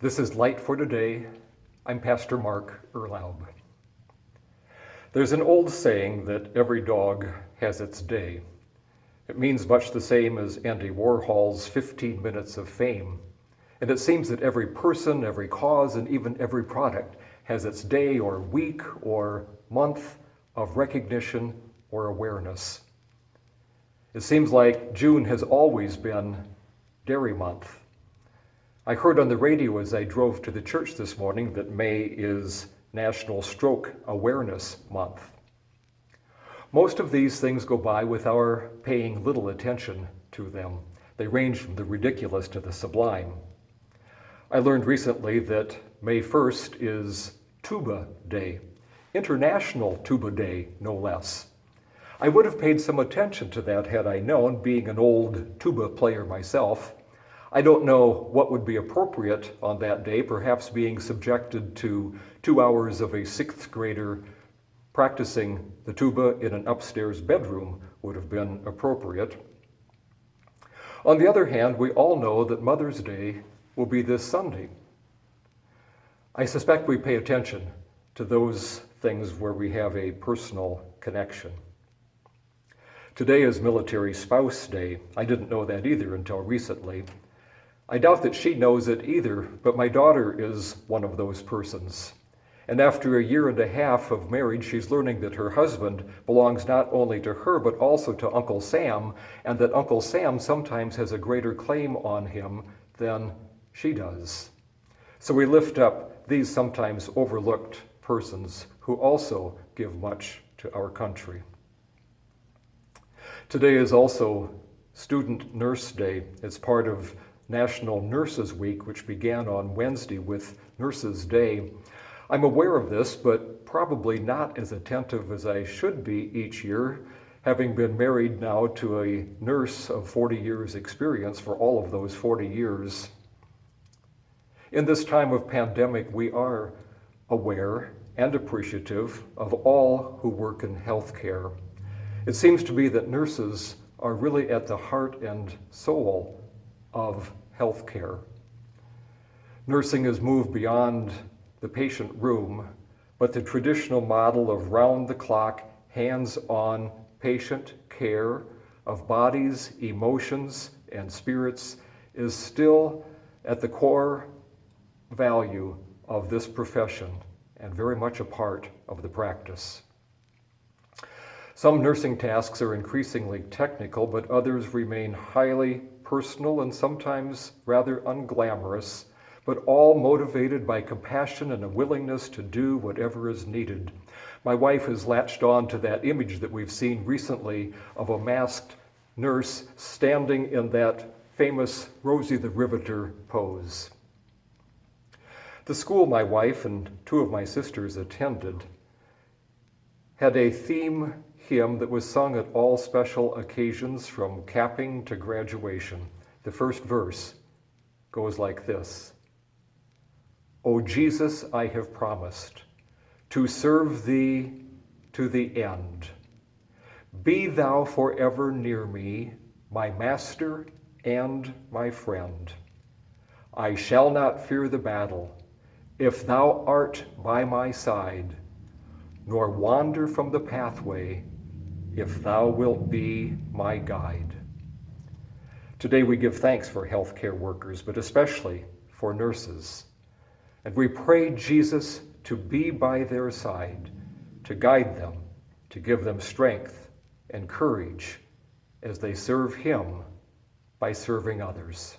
This is Light for Today. I'm Pastor Mark Erlaub. There's an old saying that every dog has its day. It means much the same as Andy Warhol's 15 minutes of fame. And it seems that every person, every cause, and even every product has its day or week or month of recognition or awareness. It seems like June has always been Dairy Month. I heard on the radio as I drove to the church this morning that May is National Stroke Awareness Month. Most of these things go by with our paying little attention to them. They range from the ridiculous to the sublime. I learned recently that May 1st is Tuba Day, International Tuba Day, no less. I would have paid some attention to that had I known, being an old tuba player myself. I don't know what would be appropriate on that day. Perhaps being subjected to 2 hours of a sixth grader practicing the tuba in an upstairs bedroom would have been appropriate. On the other hand, we all know that Mother's Day will be this Sunday. I suspect we pay attention to those things where we have a personal connection. Today is Military Spouse Day. I didn't know that either until recently. I doubt that she knows it either, but my daughter is one of those persons. And after a year and a half of marriage, she's learning that her husband belongs not only to her, but also to Uncle Sam, and that Uncle Sam sometimes has a greater claim on him than she does. So we lift up these sometimes overlooked persons who also give much to our country. Today is also Student Nurse Day. It's part of National Nurses Week, which began on Wednesday with Nurses Day. I'm aware of this, but probably not as attentive as I should be each year, having been married now to a nurse of 40 years experience for all of those 40 years. In this time of pandemic, we are aware and appreciative of all who work in healthcare. It seems to be that nurses are really at the heart and soul of healthcare. Nursing has moved beyond the patient room, but the traditional model of round-the-clock, hands-on patient care of bodies, emotions, and spirits is still at the core value of this profession and very much a part of the practice. Some nursing tasks are increasingly technical, but others remain highly personal and sometimes rather unglamorous, but all motivated by compassion and a willingness to do whatever is needed. My wife has latched on to that image that we've seen recently of a masked nurse standing in that famous Rosie the Riveter pose. The school my wife and 2 of my sisters attended had a theme hymn that was sung at all special occasions from capping to graduation. The first verse goes like this: "O Jesus, I have promised to serve thee to the end. Be thou forever near me, my master and my friend. I shall not fear the battle if thou art by my side, nor wander from the pathway if thou wilt be my guide." Today we give thanks for healthcare workers, but especially for nurses. And we pray Jesus to be by their side, to guide them, to give them strength and courage as they serve him by serving others.